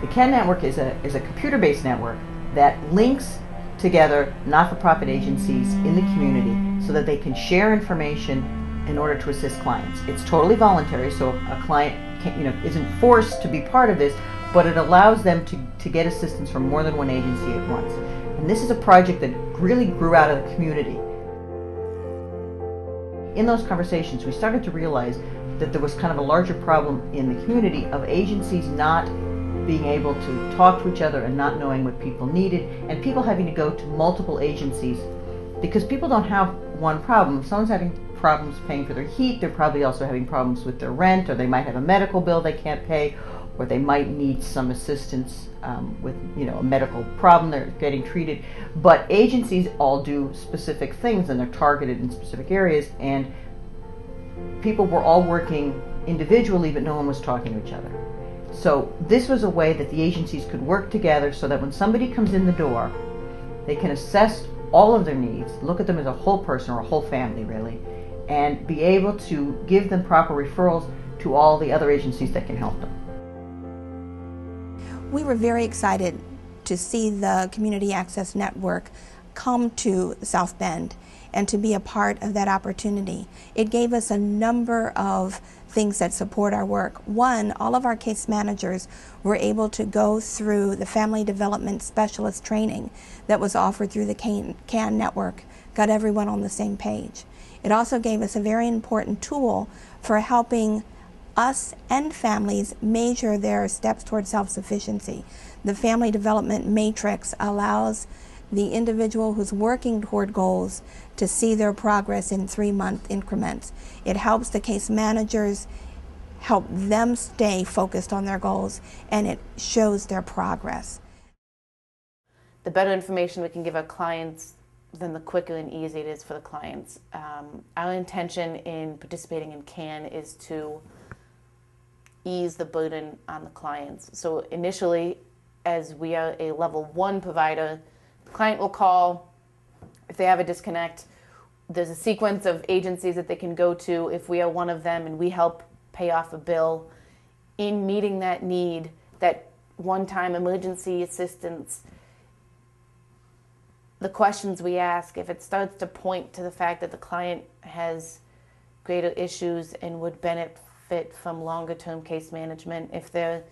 The CAN network is a computer-based network that links together not-for-profit agencies in the community so that they can share information in order to assist clients. It's totally voluntary, so a client isn't forced to be part of this, but it allows them to get assistance from more than one agency at once. And this is a project that really grew out of the community. In those conversations, we started to realize that there was kind of a larger problem in the community of agencies not being able to talk to each other and not knowing what people needed, and people having to go to multiple agencies because people don't have one problem. If someone's having problems paying for their heat, they're probably also having problems with their rent, or they might have a medical bill they can't pay, or they might need some assistance with a medical problem they're getting treated. But agencies all do specific things, and they're targeted in specific areas, and people were all working individually, but no one was talking to each other. So this was a way that the agencies could work together so that when somebody comes in the door, they can assess all of their needs, look at them as a whole person or a whole family really, and be able to give them proper referrals to all the other agencies that can help them. We were very excited to see the Community Access Network come to South Bend and to be a part of that opportunity. It gave us a number of things that support our work. One, all of our case managers were able to go through the Family Development Specialist training that was offered through the CAN network, got everyone on the same page. It also gave us a very important tool for helping us and families measure their steps toward self-sufficiency. The Family Development Matrix allows the individual who's working toward goals to see their progress in 3-month increments. It helps the case managers help them stay focused on their goals, and it shows their progress. The better information we can give our clients, then the quicker and easier it is for the clients. Our intention in participating in CAN is to ease the burden on the clients. So initially, as we are a level 1 provider, the client will call. If they have a disconnect, there's a sequence of agencies that they can go to. If we are one of them and we help pay off a bill, in meeting that need, that one-time emergency assistance, the questions we ask, if it starts to point to the fact that the client has greater issues and would benefit from longer-term case management, if their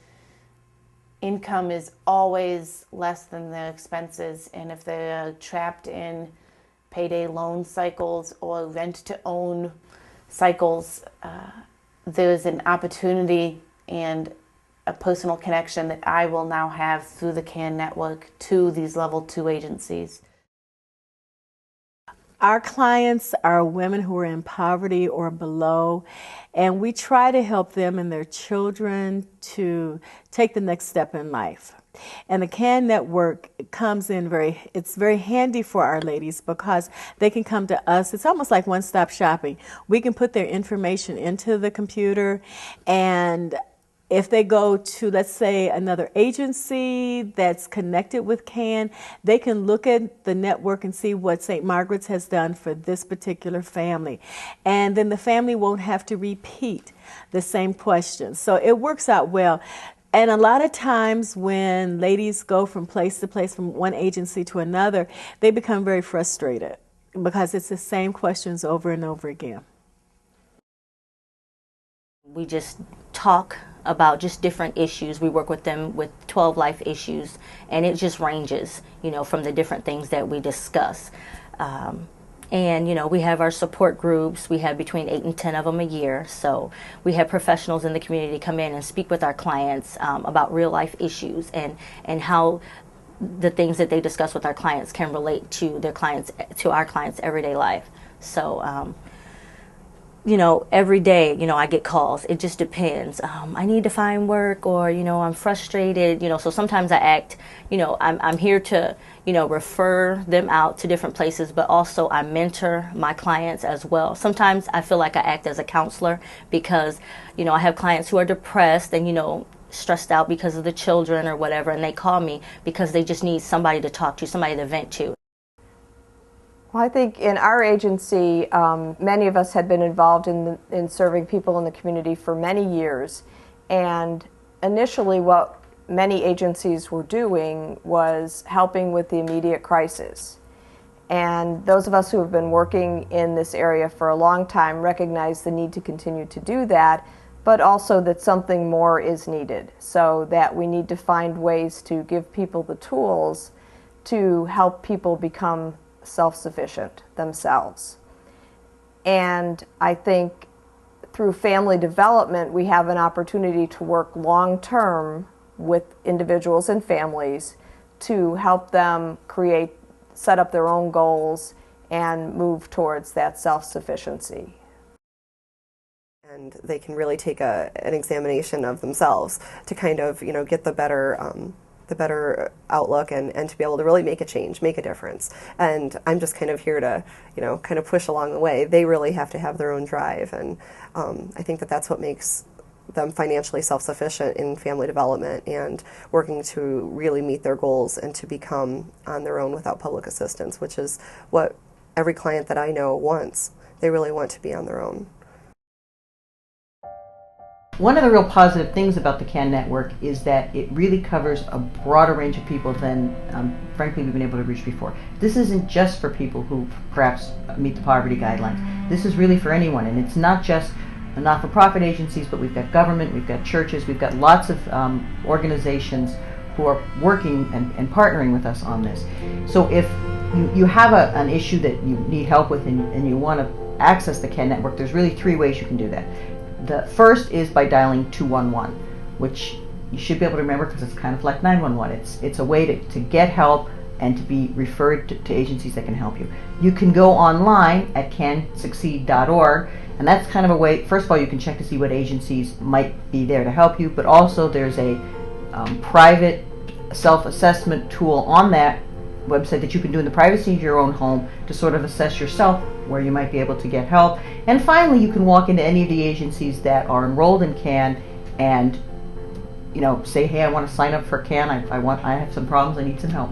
income is always less than their expenses, and if they're trapped in payday loan cycles or rent-to-own cycles, there's an opportunity and a personal connection that I will now have through the CAN network to these level 2 agencies. Our clients are women who are in poverty or below, and we try to help them and their children to take the next step in life. And the CAN network comes in it's very handy for our ladies because they can come to us. It's almost like one-stop shopping. We can put their information into the computer, and if they go to, let's say, another agency that's connected with CAN, they can look at the network and see what St. Margaret's has done for this particular family. And then the family won't have to repeat the same questions. So it works out well. And a lot of times when ladies go from place to place, from one agency to another, they become very frustrated because it's the same questions over and over again. We just talk about just different issues. We work with them with 12 life issues, and it just ranges, from the different things that we discuss. And, we have our support groups. We have between 8 and 10 of them a year. So we have professionals in the community come in and speak with our clients about real life issues and how the things that they discuss with our clients can relate to our clients' everyday life. So, every day, I get calls. It just depends. I need to find work, or, I'm frustrated, so sometimes I act, I'm here to, refer them out to different places, but also I mentor my clients as well. Sometimes I feel like I act as a counselor because, I have clients who are depressed and, stressed out because of the children or whatever, and they call me because they just need somebody to talk to, somebody to vent to. Well, I think in our agency, many of us had been involved in serving people in the community for many years. And initially what many agencies were doing was helping with the immediate crisis. And those of us who have been working in this area for a long time recognize the need to continue to do that, but also that something more is needed, so that we need to find ways to give people the tools to help people become self-sufficient themselves. And I think through family development, we have an opportunity to work long-term with individuals and families to help them set up their own goals and move towards that self-sufficiency. And they can really take an examination of themselves to kind of, get the better outlook and to be able to really make a change, make a difference. And I'm just kind of here to, kind of push along the way. They really have to have their own drive, and I think that that's what makes them financially self-sufficient in family development and working to really meet their goals and to become on their own without public assistance, which is what every client that I know wants. They really want to be on their own. One of the real positive things about the CAN network is that it really covers a broader range of people than, frankly, we've been able to reach before. This isn't just for people who perhaps meet the poverty guidelines. This is really for anyone, and it's not just not-for-profit agencies, but we've got government, we've got churches, we've got lots of organizations who are working and partnering with us on this. So if you have an issue that you need help with and you want to access the CAN network, there's really 3 ways you can do that. The first is by dialing 211, which you should be able to remember because it's kind of like 911. It's a way to get help and to be referred to agencies that can help you. You can go online at cansucceed.org, and that's kind of a way, first of all, you can check to see what agencies might be there to help you, but also there's a private self-assessment tool on that website that you can do in the privacy of your own home to sort of assess yourself where you might be able to get help. And finally, you can walk into any of the agencies that are enrolled in CAN and say, hey, I want to sign up for CAN. I have some problems, I need some help.